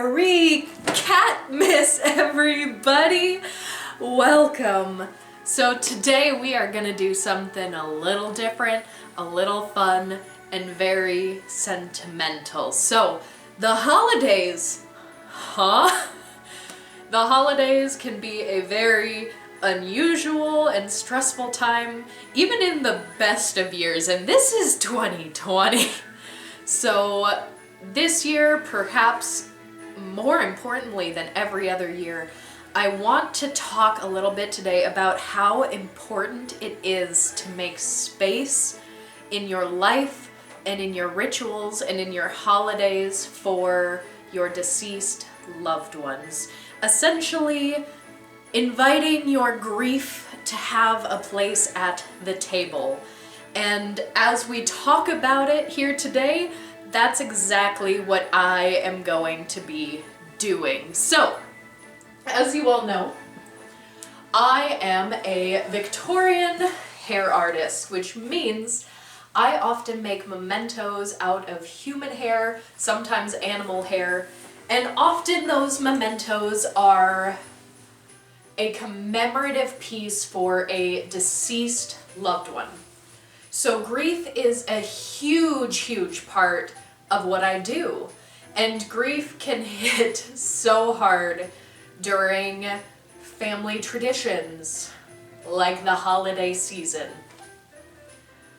Merry Catmas, everybody! Welcome! So today we are gonna do something a little different, a little fun, and very sentimental. So, the holidays, The holidays can be a very unusual and stressful time, even in the best of years, and this is 2020. So this year, perhaps more importantly than every other year, I want to talk a little bit today about how important it is to make space in your life and in your rituals and in your holidays for your deceased loved ones. Essentially, inviting your grief to have a place at the table. And as we talk about it here today, that's exactly what I am going to be doing. So, as you all know, I am a Victorian hair artist, which means I often make mementos out of human hair, sometimes animal hair, and often those mementos are a commemorative piece for a deceased loved one. So grief is a huge part of what I do. And grief can hit so hard during family traditions, like the holiday season.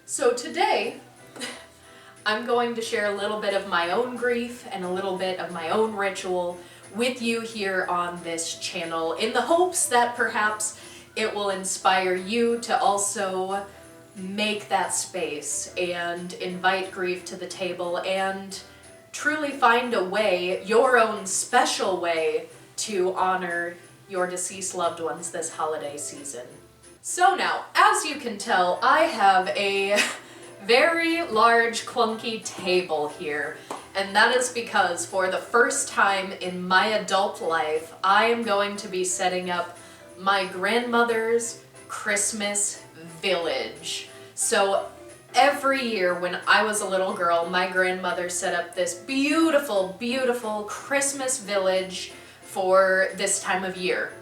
So today, I'm going to share a little bit of my own grief and a little bit of my own ritual with you here on this channel, in the hopes that perhaps it will inspire you to also make that space and invite grief to the table and truly find a way, your own special way, to honor your deceased loved ones this holiday season. So now, as you can tell, I have a very large, clunky table here, and that is because for the first time in my adult life, I am going to be setting up my grandmother's Christmas village. So every year when I was a little girl, my grandmother set up this beautiful Christmas village for this time of year.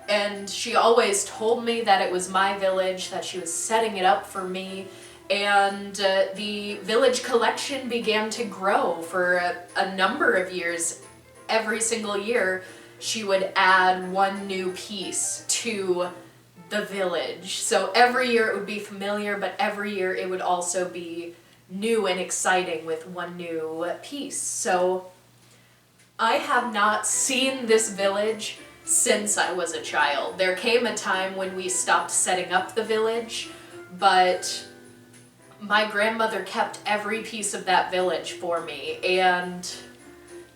And she always told me that it was my village, that she was setting it up for me, and the village collection began to grow for a number of years. Every single year, she would add one new piece to the village. So every year it would be familiar, but every year it would also be new and exciting with one new piece. So I have not seen this village since I was a child. There came a time when we stopped setting up the village, but my grandmother kept every piece of that village for me, and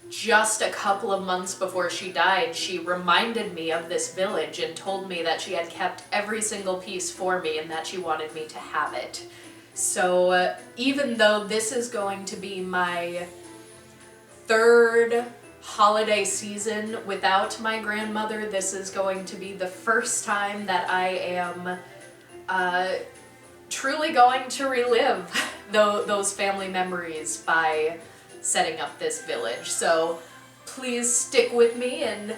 just a couple of months before she died, she reminded me of this village and told me that she had kept every single piece for me and that she wanted me to have it. So even though this is going to be my third holiday season without my grandmother, this is going to be the first time that I am truly going to relive those family memories by setting up this village. So please stick with me, and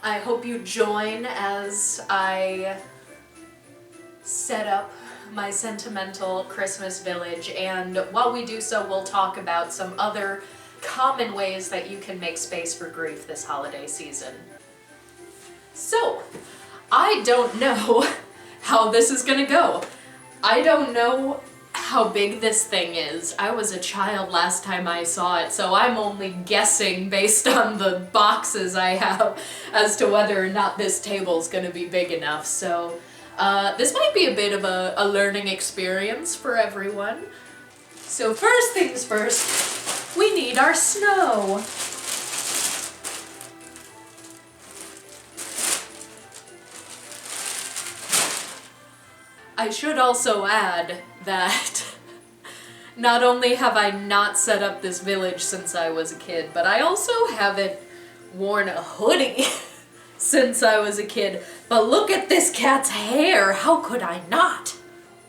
I hope you join as I set up my sentimental Christmas village. And while we do so, we'll talk about some other common ways that you can make space for grief this holiday season. So, I don't know how this is gonna go. I don't know how big this thing is. I was a child last time I saw it, so I'm only guessing based on the boxes I have as to whether or not this table's gonna be big enough. So this might be a bit of a learning experience for everyone. So first things first, we need our snow. I should also add that not only have I not set up this village since I was a kid, but I also haven't worn a hoodie since I was a kid. But look at this cat's hair, how could I not?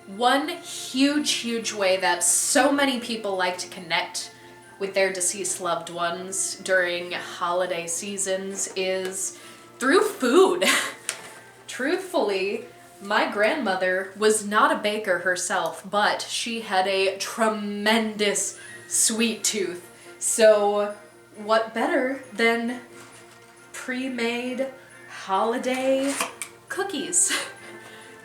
One huge way that so many people like to connect with their deceased loved ones during holiday seasons is through food. Truthfully, my grandmother was not a baker herself, but she had a tremendous sweet tooth. So what better than pre-made holiday cookies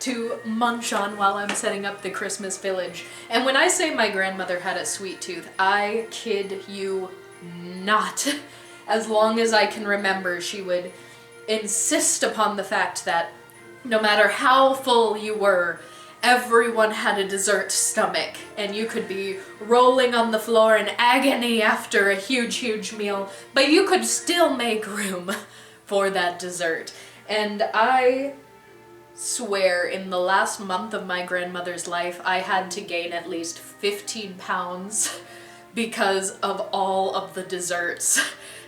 to munch on while I'm setting up the Christmas village. And when I say my grandmother had a sweet tooth, I kid you not. As long as I can remember, she would insist upon the fact that no matter how full you were, everyone had a dessert stomach, and you could be rolling on the floor in agony after a huge, huge meal, but you could still make room for that dessert. And I swear in the last month of my grandmother's life, I had to gain at least 15 pounds because of all of the desserts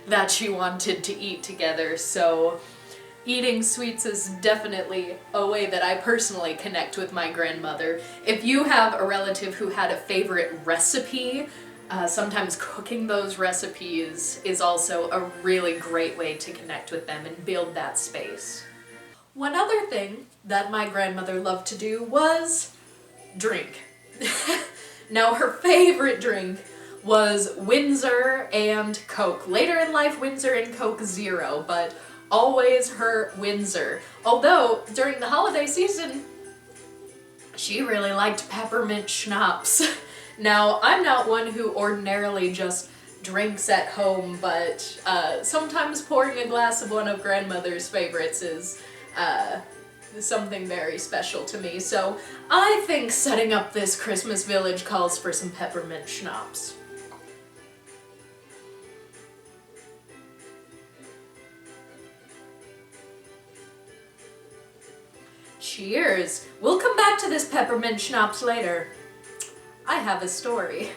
that she wanted to eat together. So eating sweets is definitely a way that I personally connect with my grandmother. If you have a relative who had a favorite recipe, sometimes cooking those recipes is also a really great way to connect with them and build that space. One other thing that my grandmother loved to do was drink. Now, her favorite drink was Windsor and Coke. Later in life, Windsor and Coke Zero, but always her Windsor. Although, during the holiday season, she really liked peppermint schnapps. Now, I'm not one who ordinarily just drinks at home, but sometimes pouring a glass of one of grandmother's favorites is something very special to me. So I think setting up this Christmas village calls for some peppermint schnapps. Cheers! We'll come back to this peppermint schnapps later. I have a story.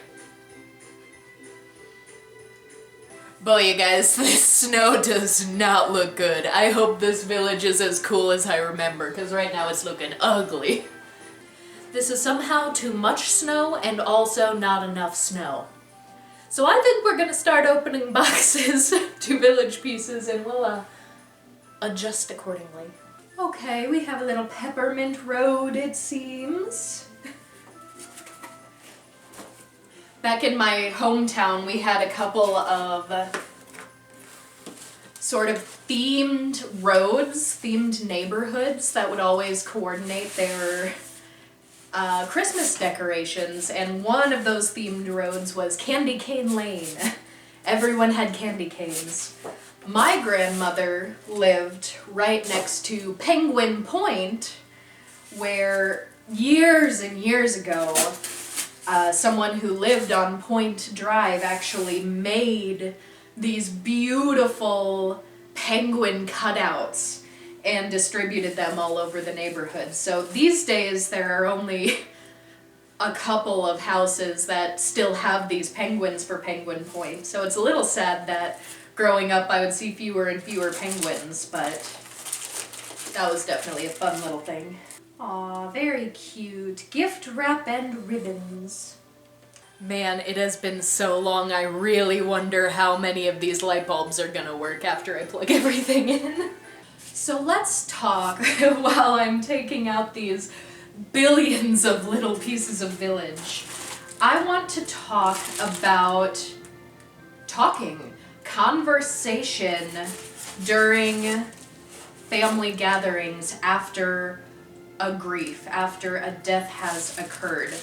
Boy, you guys, this snow does not look good. I hope this village is as cool as I remember, because right now it's looking ugly. This is somehow too much snow and also not enough snow. So I think we're gonna start opening boxes to village pieces and we'll adjust accordingly. Okay, we have a little peppermint road, it seems. Back in my hometown, we had a couple of sort of themed roads, themed neighborhoods that would always coordinate their Christmas decorations, and one of those themed roads was Candy Cane Lane. Everyone had candy canes. My grandmother lived right next to Penguin Point, where years and years ago, someone who lived on Point Drive actually made these beautiful penguin cutouts and distributed them all over the neighborhood. So these days there are only a couple of houses that still have these penguins for Penguin Point. So it's a little sad that growing up I would see fewer and fewer penguins, but that was definitely a fun little thing. Aw, very cute. Gift wrap and ribbons. Man, it has been so long, I really wonder how many of these light bulbs are gonna work after I plug everything in. So let's talk while I'm taking out these billions of little pieces of village. I want to talk about conversation during family gatherings after a grief, after a death has occurred.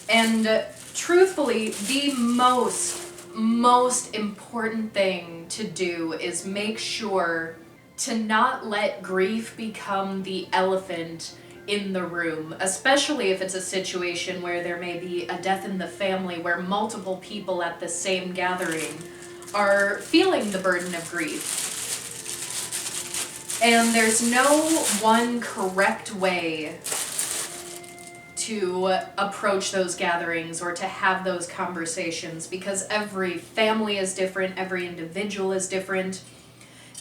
And truthfully, the most important thing to do is make sure to not let grief become the elephant in the room, especially if it's a situation where there may be a death in the family where multiple people at the same gathering are feeling the burden of grief. And there's no one correct way to approach those gatherings or to have those conversations, because every family is different, every individual is different,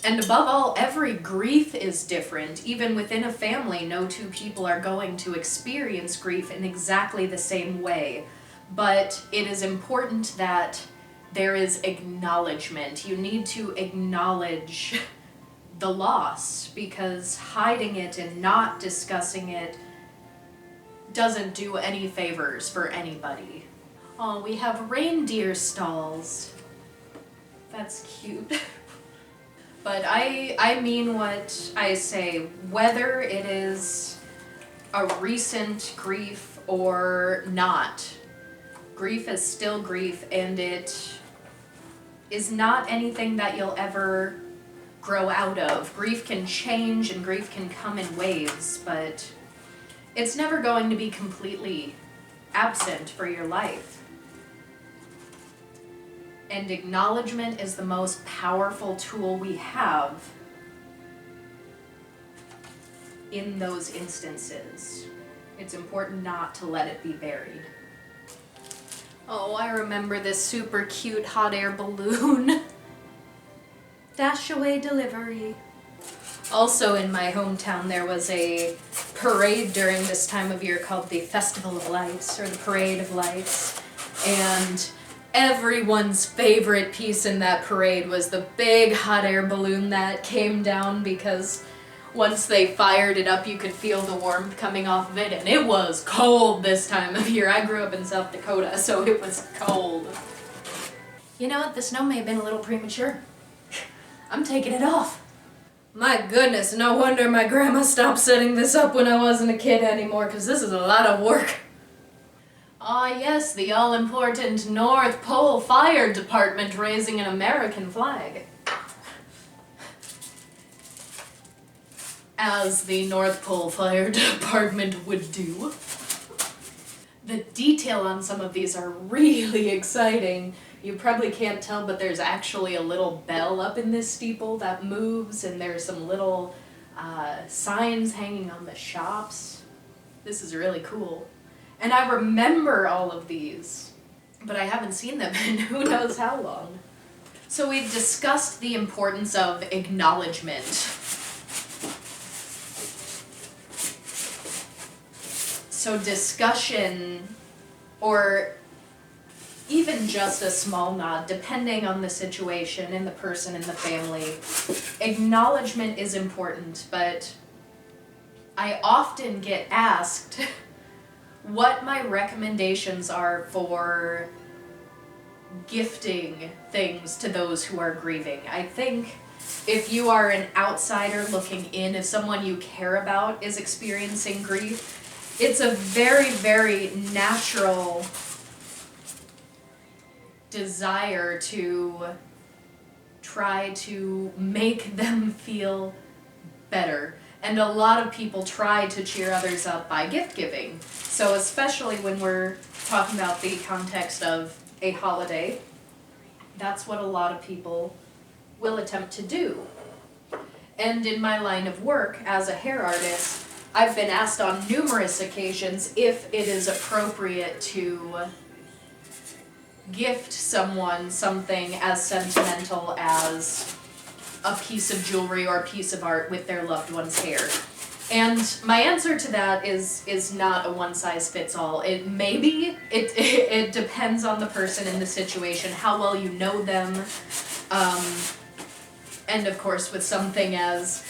and above all, every grief is different. Even within a family, no two people are going to experience grief in exactly the same way. But it is important that there is acknowledgement. You need to acknowledge the loss, because hiding it and not discussing it doesn't do any favors for anybody. Oh, we have reindeer stalls. That's cute. But I mean what I say, whether it is a recent grief or not. Grief is still grief, and it is not anything that you'll ever grow out of. Grief can change and grief can come in waves, but it's never going to be completely absent for your life. And acknowledgement is the most powerful tool we have in those instances. It's important not to let it be buried. Oh, I remember this super cute hot air balloon. Dash away delivery. Also in my hometown there was a parade during this time of year called the Festival of Lights, or the Parade of Lights, and everyone's favorite piece in that parade was the big hot air balloon that came down, because once they fired it up you could feel the warmth coming off of it, and it was cold this time of year. I grew up in South Dakota, so it was cold. You know what, the snow may have been a little premature. I'm taking it off. My goodness, no wonder my grandma stopped setting this up when I wasn't a kid anymore, because this is a lot of work. Ah yes, the all-important North Pole Fire Department raising an American flag. As the North Pole Fire Department would do. The detail on some of these are really exciting. You probably can't tell, but there's actually a little bell up in this steeple that moves, and there's some little signs hanging on the shops. This is really cool. And I remember all of these, but I haven't seen them in who knows how long. So we've discussed the importance of acknowledgement. So discussion, or even just a small nod, depending on the situation and the person and the family, acknowledgement is important, but I often get asked what my recommendations are for gifting things to those who are grieving. I think if you are an outsider looking in, if someone you care about is experiencing grief, it's a very, very natural desire to try to make them feel better. And a lot of people try to cheer others up by gift giving. So especially when we're talking about the context of a holiday, that's what a lot of people will attempt to do. And in my line of work as a hair artist, I've been asked on numerous occasions if it is appropriate to gift someone something as sentimental as a piece of jewelry or a piece of art with their loved one's hair. And my answer to that is not a one-size-fits-all. It maybe, it depends on the person and the situation, how well you know them, and of course with something as,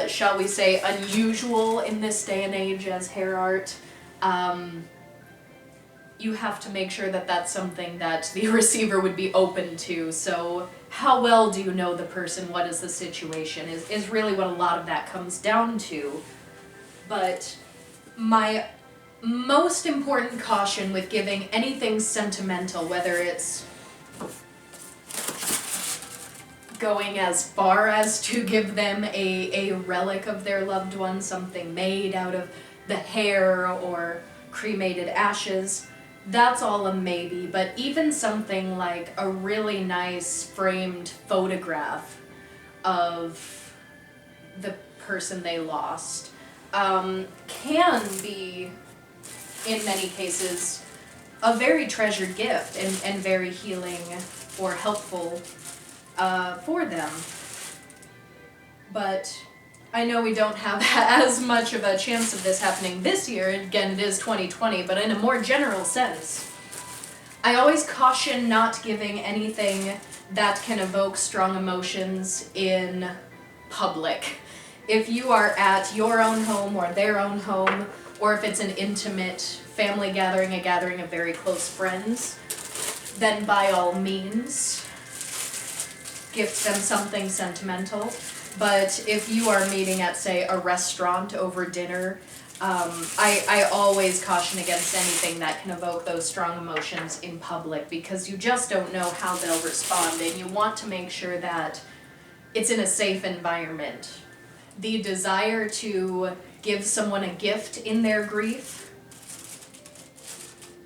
shall we say, unusual in this day and age as hair art, you have to make sure that that's something that the receiver would be open to. So how well do you know the person, what is the situation, is really what a lot of that comes down to. But my most important caution with giving anything sentimental, whether it's going as far as to give them a relic of their loved one, something made out of the hair or cremated ashes, that's all a maybe. But even something like a really nice framed photograph of the person they lost can be, in many cases, a very treasured gift and very healing or helpful for them. But I know we don't have as much of a chance of this happening this year. Again, it is 2020, but in a more general sense, I always caution not giving anything that can evoke strong emotions in public. If you are at your own home or their own home, or if it's an intimate family gathering, a gathering of very close friends, then by all means, gift them something sentimental. But if you are meeting at, say, a restaurant over dinner, I always caution against anything that can evoke those strong emotions in public, because you just don't know how they'll respond, and you want to make sure that it's in a safe environment. The desire to give someone a gift in their grief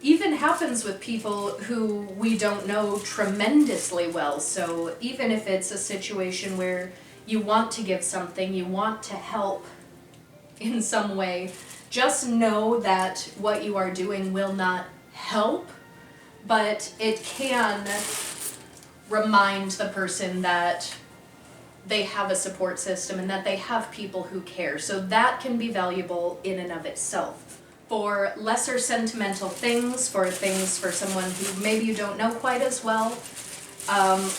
even happens with people who we don't know tremendously well. So even if it's a situation where you want to give something, you want to help in some way, just know that what you are doing will not help, but it can remind the person that they have a support system and that they have people who care. So that can be valuable in and of itself. For lesser sentimental things, for someone who maybe you don't know quite as well,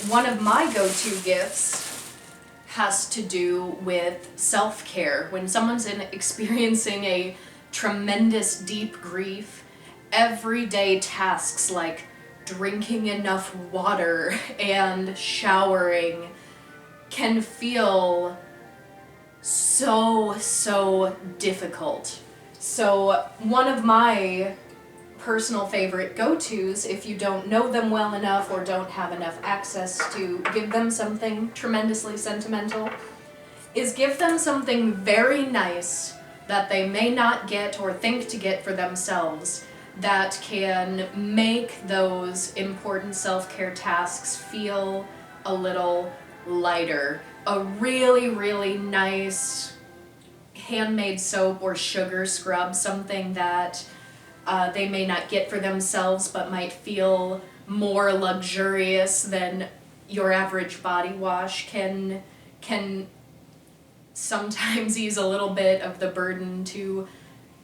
one of my go-to gifts has to do with self-care. When someone's experiencing a tremendous deep grief, everyday tasks like drinking enough water and showering can feel so difficult. So one of my personal favorite go-tos, if you don't know them well enough or don't have enough access to give them something tremendously sentimental, is give them something very nice that they may not get or think to get for themselves, that can make those important self-care tasks feel a little lighter. A really nice handmade soap or sugar scrub, something that they may not get for themselves but might feel more luxurious than your average body wash, can sometimes ease a little bit of the burden to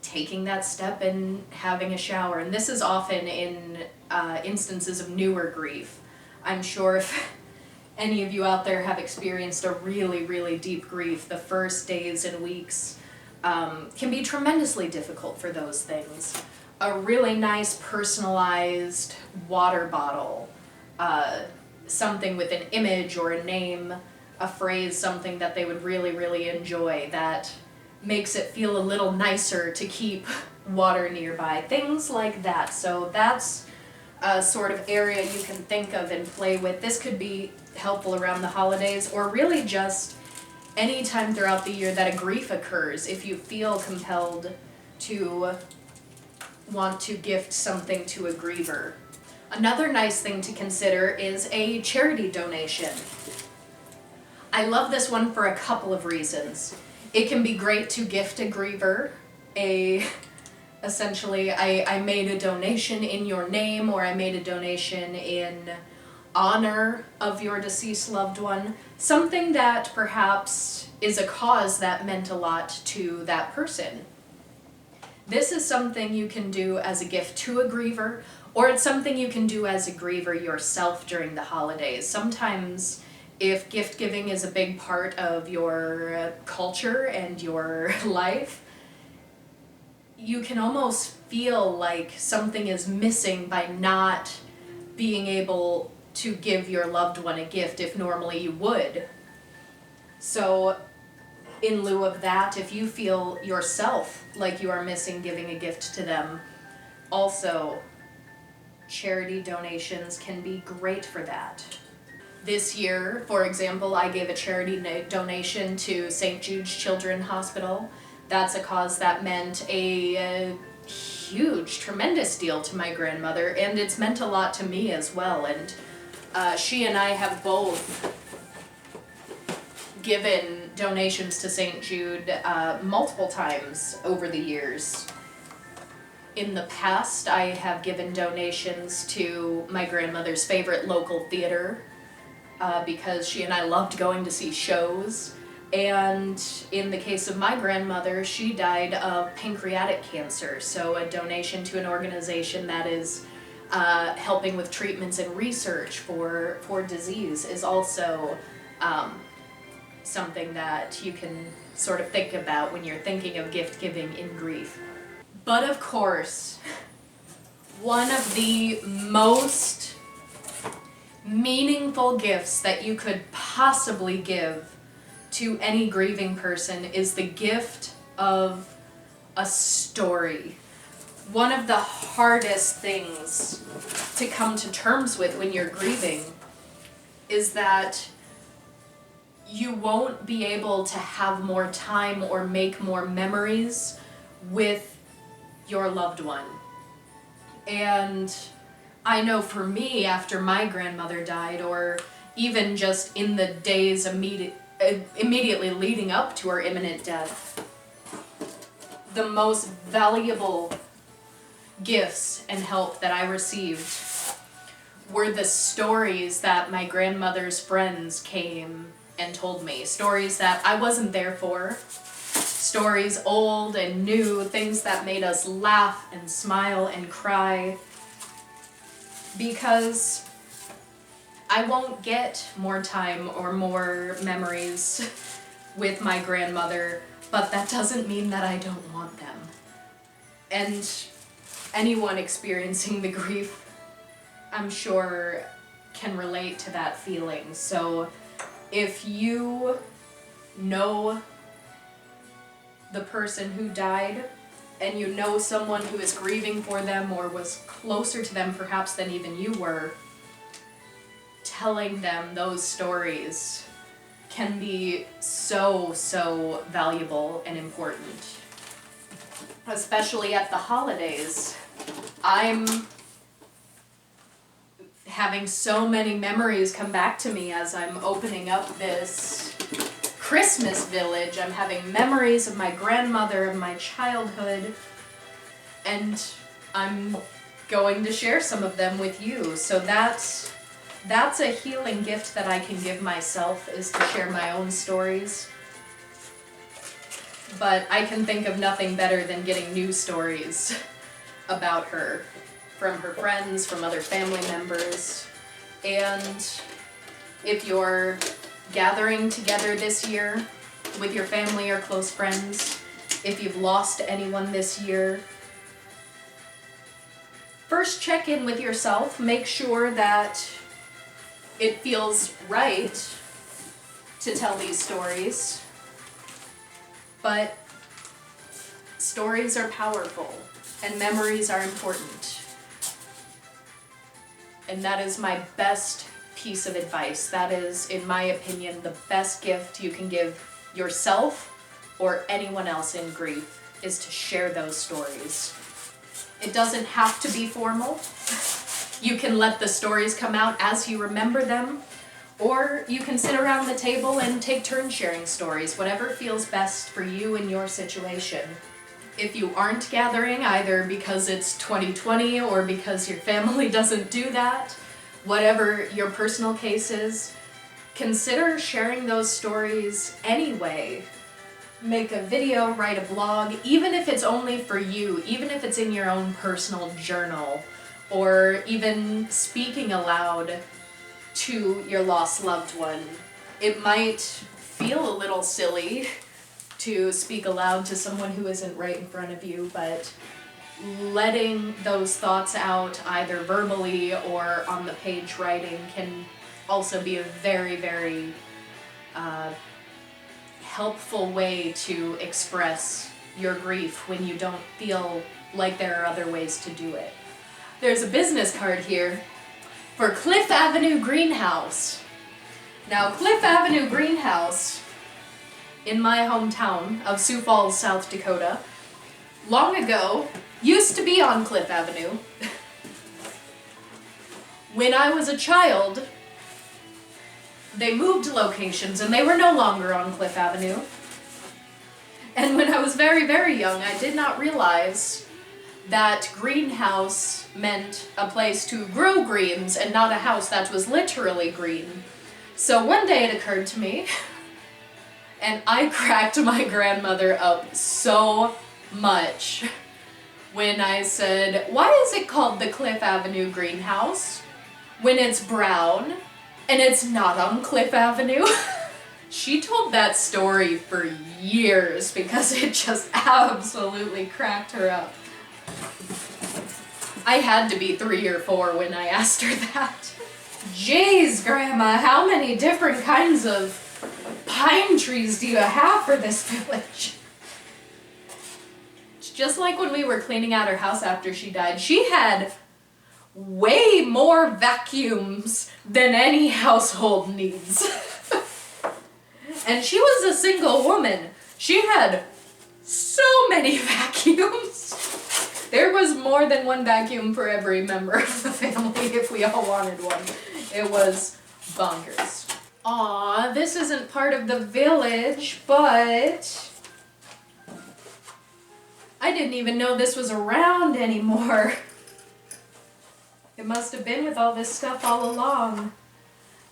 taking that step and having a shower. And this is often in instances of newer grief. I'm sure if any of you out there have experienced a really deep grief, the first days and weeks can be tremendously difficult for those things. A really nice personalized water bottle, something with an image or a name, a phrase, something that they would really enjoy, that makes it feel a little nicer to keep water nearby, things like that. So that's a sort of area you can think of and play with. This could be helpful around the holidays, or really just any time throughout the year that a grief occurs. If you feel compelled to want to gift something to a griever. Another nice thing to consider is a charity donation. I love this one for a couple of reasons. It can be great to gift a griever essentially, I made a donation in your name, or I made a donation in honor of your deceased loved one, something that perhaps is a cause that meant a lot to that person. This is something you can do as a gift to a griever, or it's something you can do as a griever yourself during the holidays. Sometimes, if gift giving is a big part of your culture and your life, you can almost feel like something is missing by not being able to give your loved one a gift if normally you would. So in lieu of that, if you feel yourself like you are missing giving a gift to them, also charity donations can be great for that. This year, for example, I gave a charity donation to St. Jude's Children's Hospital. That's a cause that meant a huge, tremendous deal to my grandmother, and it's meant a lot to me as well. And she and I have both given donations to St. Jude multiple times over the years. In the past, I have given donations to my grandmother's favorite local theater because she and I loved going to see shows. And in the case of my grandmother, she died of pancreatic cancer, so a donation to an organization that is helping with treatments and research for disease is also something that you can sort of think about when you're thinking of gift giving in grief. But of course, one of the most meaningful gifts that you could possibly give to any grieving person is the gift of a story. One of the hardest things to come to terms with when you're grieving is that you won't be able to have more time or make more memories with your loved one. And I know for me, after my grandmother died, or even just in the days immediately leading up to her imminent death, the most valuable gifts and help that I received were the stories that my grandmother's friends came and told me. Stories that I wasn't there for. Stories old and new, things that made us laugh and smile and cry. Because I won't get more time or more memories with my grandmother, but that doesn't mean that I don't want them. And anyone experiencing the grief, I'm sure, can relate to that feeling. So if you know the person who died, and you know someone who is grieving for them or was closer to them perhaps than even you were, telling them those stories can be so, so valuable and important. Especially at the holidays. I'm having so many memories come back to me as I'm opening up this Christmas village. I'm having memories of my grandmother, of my childhood, and I'm going to share some of them with you. So that's a healing gift that I can give myself, is to share my own stories. But I can think of nothing better than getting new stories about her from her friends, from other family members. And if you're gathering together this year with your family or close friends, if you've lost anyone this year, first check in with yourself. Make sure that it feels right to tell these stories. But stories are powerful and memories are important. And that is my best piece of advice. That is, in my opinion, the best gift you can give yourself or anyone else in grief, is to share those stories. It doesn't have to be formal. You can let the stories come out as you remember them, or you can sit around the table and take turns sharing stories, whatever feels best for you in your situation. If you aren't gathering, either because it's 2020 or because your family doesn't do that, whatever your personal case is, consider sharing those stories anyway. Make a video, write a blog, even if it's only for you, even if it's in your own personal journal, or even speaking aloud to your lost loved one. It might feel a little silly to speak aloud to someone who isn't right in front of you, but letting those thoughts out either verbally or on the page writing can also be a very, very helpful way to express your grief when you don't feel like there are other ways to do it. There's a business card here for Cliff Avenue Greenhouse. Now, Cliff Avenue Greenhouse, in my hometown of Sioux Falls, South Dakota, long ago, used to be on Cliff Avenue. When I was a child, they moved locations and they were no longer on Cliff Avenue. And when I was very, very young, I did not realize that greenhouse meant a place to grow greens and not a house that was literally green. So one day it occurred to me, and I cracked my grandmother up so much when I said, why is it called the Cliff Avenue greenhouse when it's brown and it's not on Cliff Avenue? She told that story for years because it just absolutely cracked her up. I had to be 3 or 4 when I asked her that. Jeez, Grandma, how many different kinds of pine trees do you have for this village? It's just like when we were cleaning out her house after she died. She had way more vacuums than any household needs. And she was a single woman. She had so many vacuums. There was more than one vacuum for every member of the family if we all wanted one. It was bonkers. Aw, this isn't part of the village, but I didn't even know this was around anymore. It must have been with all this stuff all along.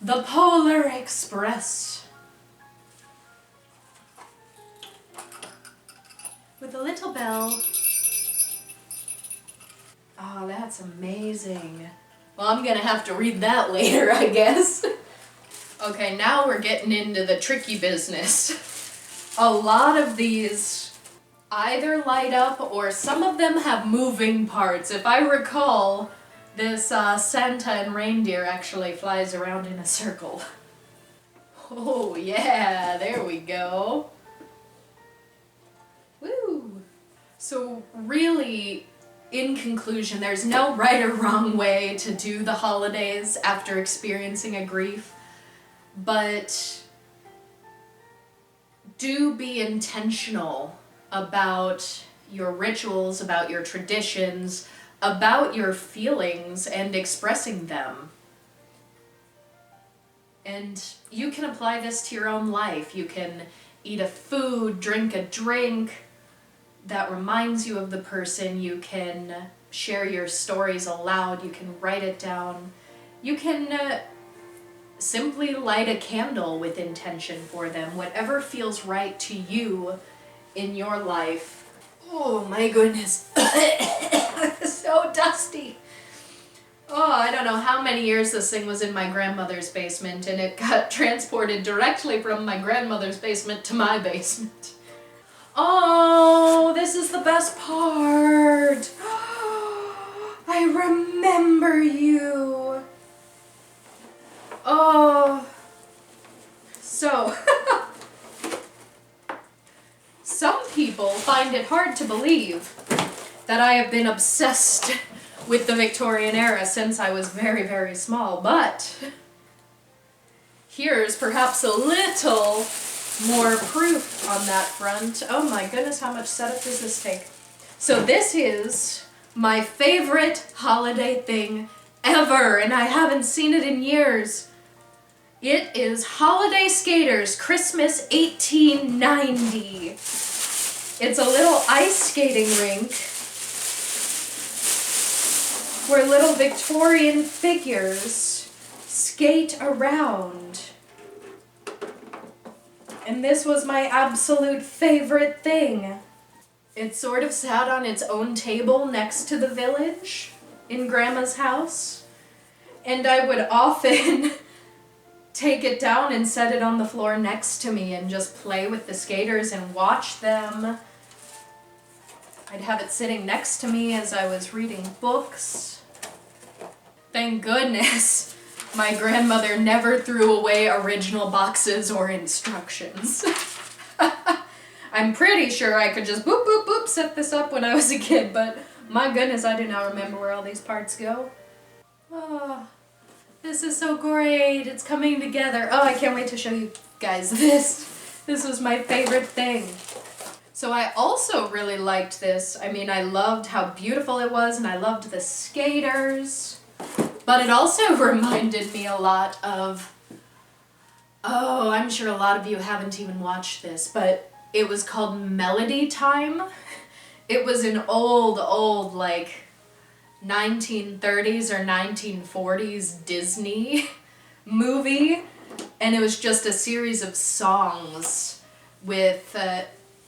The Polar Express. With a little bell. Oh, that's amazing. Well, I'm gonna have to read that later, I guess. Okay, now we're getting into the tricky business. A lot of these either light up or some of them have moving parts. If I recall, this Santa and reindeer actually flies around in a circle. Oh yeah, there we go. Woo! So really, in conclusion, there's no right or wrong way to do the holidays after experiencing a grief, but do be intentional about your rituals, about your traditions, about your feelings and expressing them. And you can apply this to your own life. You can eat a food, drink a drink that reminds you of the person. You can share your stories aloud. You can write it down. You can simply light a candle with intention for them. Whatever feels right to you in your life. Oh my goodness. So dusty. Oh, I don't know how many years this thing was in my grandmother's basement, and it got transported directly from my grandmother's basement to my basement. Oh, this is the best part. I remember you. Oh. So, some people find it hard to believe that I have been obsessed with the Victorian era since I was very, very small, but here's perhaps a little more proof on that front. Oh my goodness, how much setup does this take? So this is my favorite holiday thing ever, and I haven't seen it in years. It is Holiday Skaters Christmas 1890. It's a little ice skating rink where little Victorian figures skate around. And this was my absolute favorite thing. It sort of sat on its own table next to the village in Grandma's house. And I would often take it down and set it on the floor next to me and just play with the skaters and watch them. I'd have it sitting next to me as I was reading books. Thank goodness my grandmother never threw away original boxes or instructions. I'm pretty sure I could just boop, boop, boop, set this up when I was a kid, but my goodness, I do not remember where all these parts go. Oh, this is so great. It's coming together. Oh, I can't wait to show you guys this. This was my favorite thing. So I also really liked this. I mean, I loved how beautiful it was, and I loved the skaters. But it also reminded me a lot of, oh, I'm sure a lot of you haven't even watched this, but it was called Melody Time. It was an old, like, 1930s or 1940s Disney movie, and it was just a series of songs with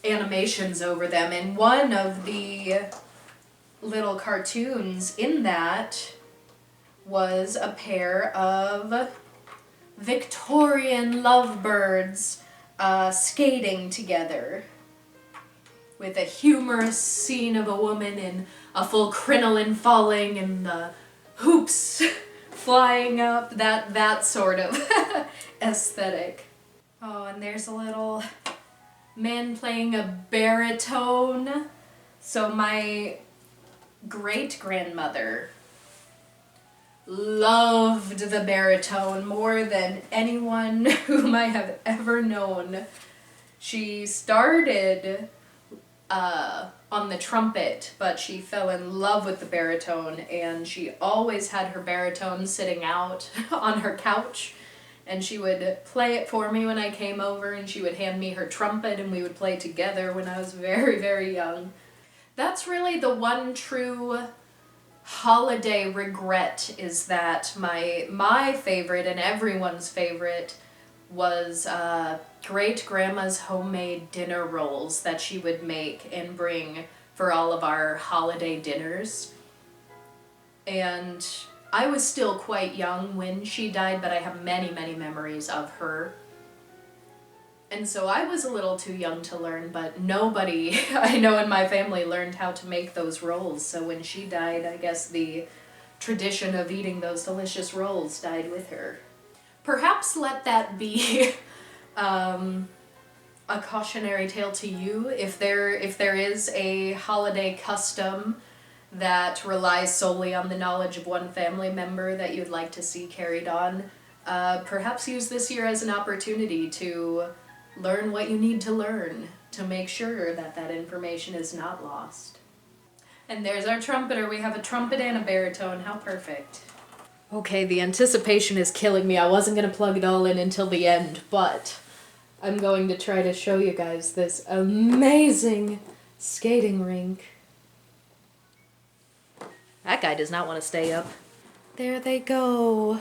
animations over them, and one of the little cartoons in that was a pair of Victorian lovebirds skating together, with a humorous scene of a woman in a full crinoline falling and the hoops flying up, that sort of aesthetic. Oh, and there's a little man playing a baritone. So my great-grandmother loved the baritone more than anyone whom I have ever known. She started on the trumpet, but she fell in love with the baritone, and she always had her baritone sitting out on her couch, and she would play it for me when I came over, and she would hand me her trumpet, and we would play together when I was very, very young. That's really the one true holiday regret, is that my favorite and everyone's favorite was great-grandma's homemade dinner rolls that she would make and bring for all of our holiday dinners. And I was still quite young when she died, but I have many, many memories of her. And so I was a little too young to learn, but nobody I know in my family learned how to make those rolls. So when she died, I guess the tradition of eating those delicious rolls died with her. Perhaps let that be a cautionary tale to you. If there is a holiday custom that relies solely on the knowledge of one family member that you'd like to see carried on, perhaps use this year as an opportunity to learn what you need to learn to make sure that that information is not lost. And there's our trumpeter. We have a trumpet and a baritone. How perfect. Okay, the anticipation is killing me. I wasn't going to plug it all in until the end, but I'm going to try to show you guys this amazing skating rink. That guy does not want to stay up. There they go.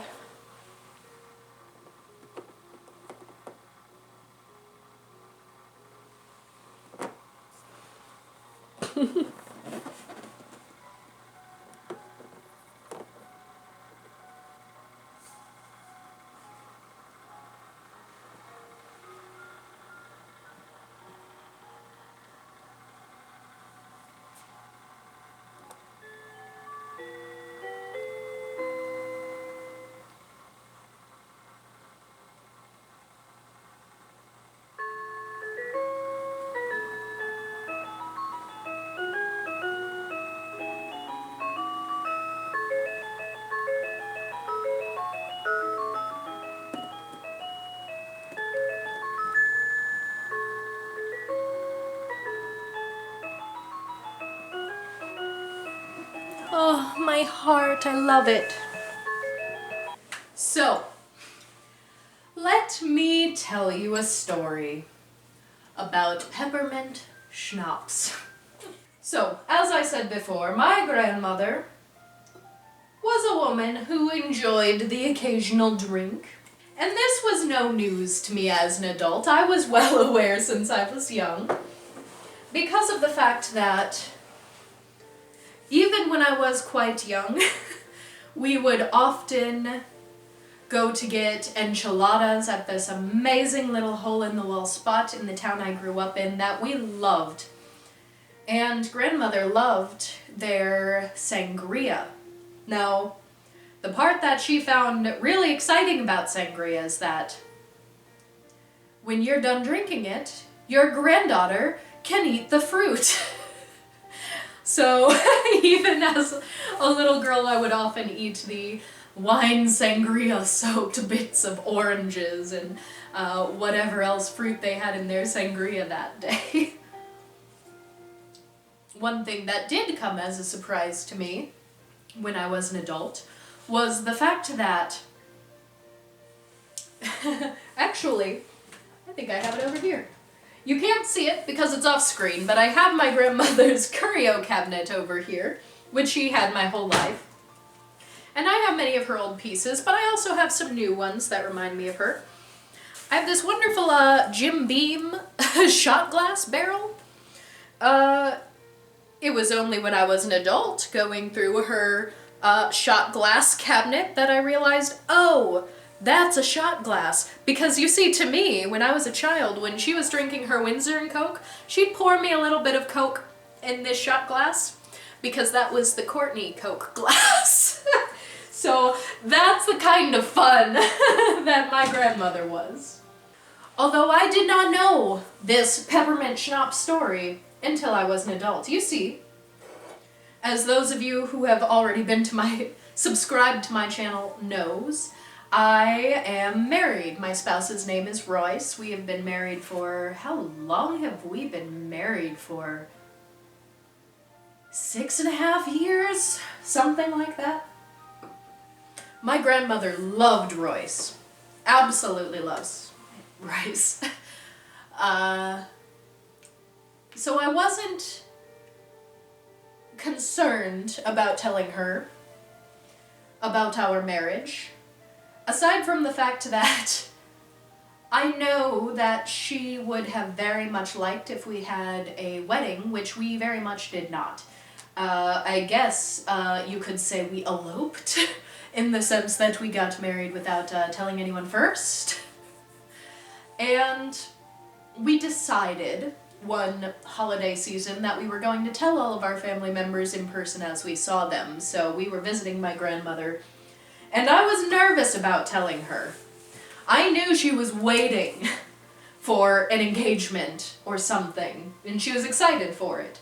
Oh, my heart, I love it. So, let me tell you a story about peppermint schnapps. So, as I said before, my grandmother was a woman who enjoyed the occasional drink. And this was no news to me as an adult. I was well aware since I was young, because of the fact that even when I was quite young, we would often go to get enchiladas at this amazing little hole-in-the-wall spot in the town I grew up in that we loved. And grandmother loved their sangria. Now, the part that she found really exciting about sangria is that when you're done drinking it, your granddaughter can eat the fruit. So even as a little girl, I would often eat the wine sangria soaked bits of oranges and whatever else fruit they had in their sangria that day. One thing that did come as a surprise to me when I was an adult was the fact that actually, I think I have it over here. You can't see it because it's off screen, but I have my grandmother's curio cabinet over here, which she had my whole life. And I have many of her old pieces, but I also have some new ones that remind me of her. I have this wonderful Jim Beam shot glass barrel. It was only when I was an adult going through her shot glass cabinet that I realized, oh, that's a shot glass. Because you see, to me, when I was a child, when she was drinking her Windsor and Coke, she'd pour me a little bit of Coke in this shot glass because that was the Courtney Coke glass. So that's the kind of fun that my grandmother was. Although I did not know this peppermint schnapps story until I was an adult. You see, as those of you who have already been to subscribed to my channel knows, I am married. My spouse's name is Royce. We have been married for, how long have we been married for? 6.5 years? Something like that. My grandmother loved Royce. Absolutely loves Royce. So I wasn't concerned about telling her about our marriage, aside from the fact that I know that she would have very much liked if we had a wedding, which we very much did not. I guess you could say we eloped, in the sense that we got married without telling anyone first. And we decided one holiday season that we were going to tell all of our family members in person as we saw them. So we were visiting my grandmother, and I was nervous about telling her. I knew she was waiting for an engagement or something, and she was excited for it.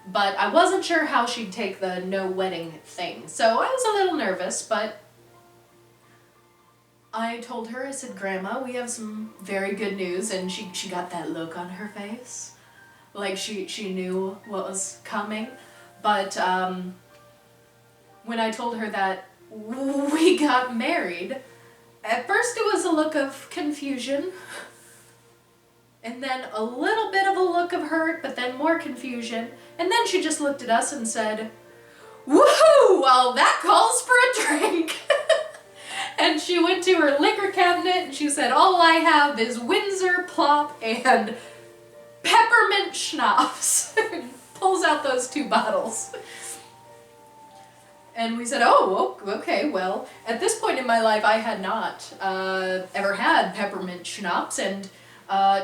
But I wasn't sure how she'd take the no wedding thing, so I was a little nervous, but I told her, I said, Grandma, we have some very good news, and she got that look on her face, like she knew what was coming. But when I told her that we got married, at first it was a look of confusion, and then a little bit of a look of hurt, but then more confusion, and then she just looked at us and said, woohoo, well that calls for a drink. And she went to her liquor cabinet and she said, all I have is Windsor Plop and peppermint schnapps. Pulls out those 2 bottles. And we said, oh, okay, well, at this point in my life I had not ever had peppermint schnapps, and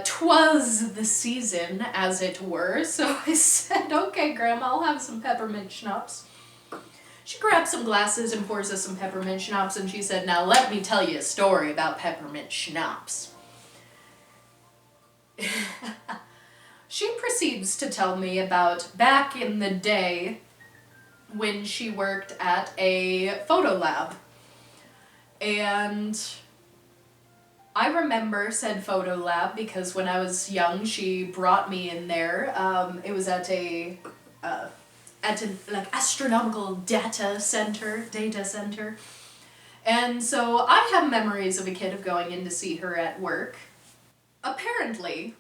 'twas the season, as it were, so I said, okay, Grandma, I'll have some peppermint schnapps. She grabs some glasses and pours us some peppermint schnapps, and she said, now let me tell you a story about peppermint schnapps. She proceeds to tell me about back in the day when she worked at a photo lab. And I remember said photo lab because when I was young, she brought me in there. It was at an like astronomical data center. And so I have memories of a kid of going in to see her at work. Apparently,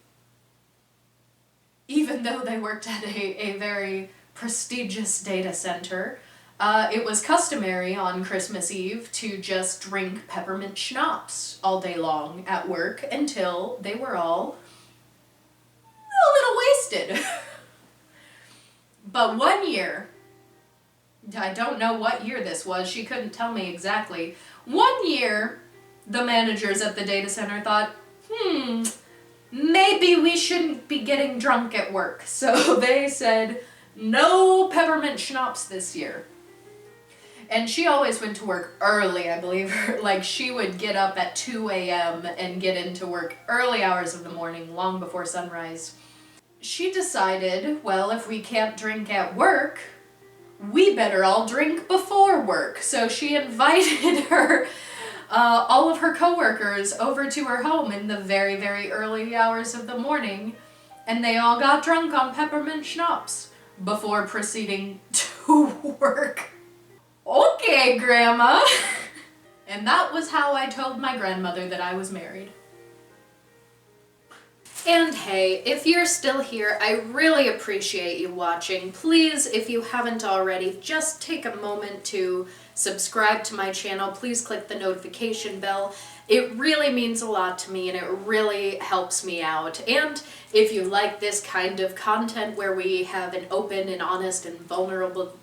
even though they worked at a very prestigious data center, it was customary on Christmas Eve to just drink peppermint schnapps all day long at work until they were all a little wasted. But one year, I don't know what year this was, she couldn't tell me exactly. One year, the managers at the data center thought, maybe we shouldn't be getting drunk at work. So they said, no peppermint schnapps this year. And she always went to work early, I believe. Like, she would get up at 2 a.m. and get into work early hours of the morning, long before sunrise. She decided, well, if we can't drink at work, we better all drink before work. So she invited all of her coworkers over to her home in the very, very early hours of the morning, and they all got drunk on peppermint schnapps before proceeding to work. Okay, Grandma. And that was how I told my grandmother that I was married. And hey, if you're still here, I really appreciate you watching. Please, if you haven't already, just take a moment to subscribe to my channel. Please click the notification bell It really means a lot to me and it really helps me out. And if you like this kind of content where we have an open and honest and vulnerable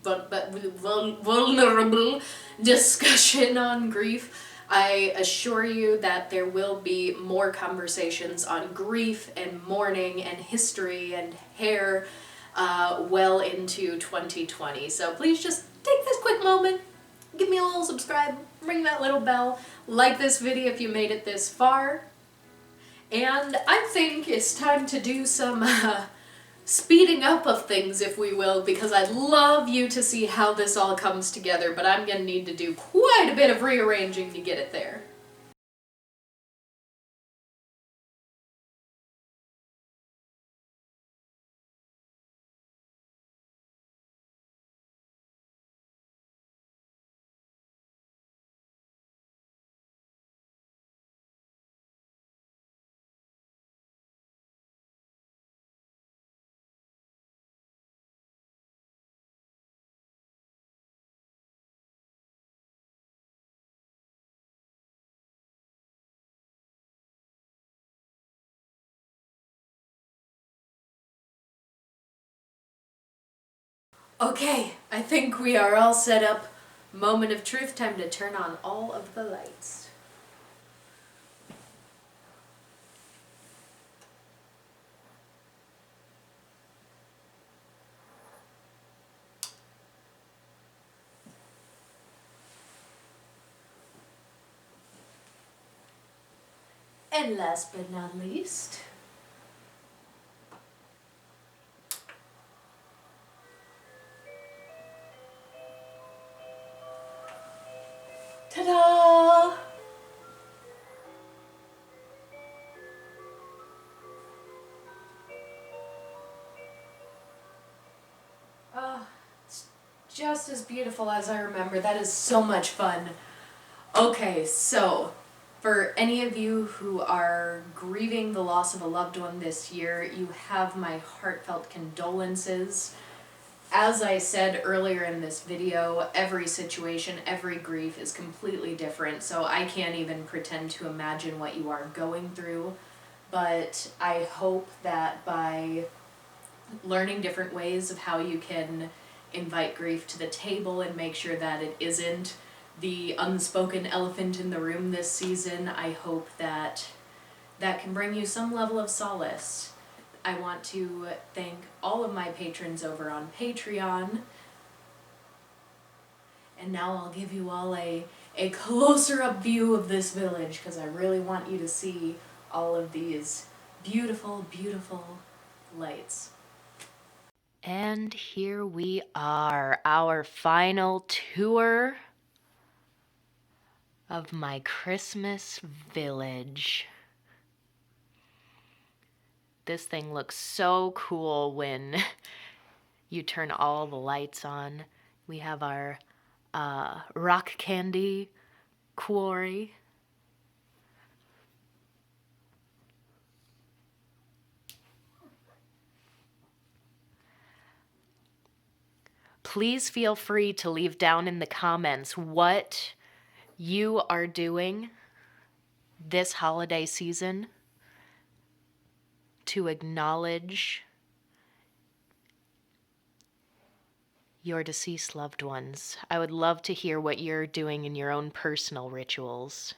vulnerable discussion on grief, I assure you that there will be more conversations on grief and mourning and history and hair well into 2020. So please just take this quick moment, give me a little subscribe, ring that little bell, like this video if you made it this far. And I think it's time to do some speeding up of things, if we will, because I'd love you to see how this all comes together, but I'm gonna need to do quite a bit of rearranging to get it there. Okay, I think we are all set up. Moment of truth, time to turn on all of the lights. And last but not least, ta-da! It's just as beautiful as I remember. That is so much fun. Okay, so for any of you who are grieving the loss of a loved one this year, you have my heartfelt condolences. As I said earlier in this video, every situation, every grief is completely different, so I can't even pretend to imagine what you are going through. But I hope that by learning different ways of how you can invite grief to the table and make sure that it isn't the unspoken elephant in the room this season, I hope that that can bring you some level of solace. I want to thank all of my patrons over on Patreon. And now I'll give you all a closer up view of this village because I really want you to see all of these beautiful, beautiful lights. And here we are, our final tour of my Christmas village. This thing looks so cool when you turn all the lights on. We have our rock candy quarry. Please feel free to leave down in the comments what you are doing this holiday season to acknowledge your deceased loved ones. I would love to hear what you're doing in your own personal rituals.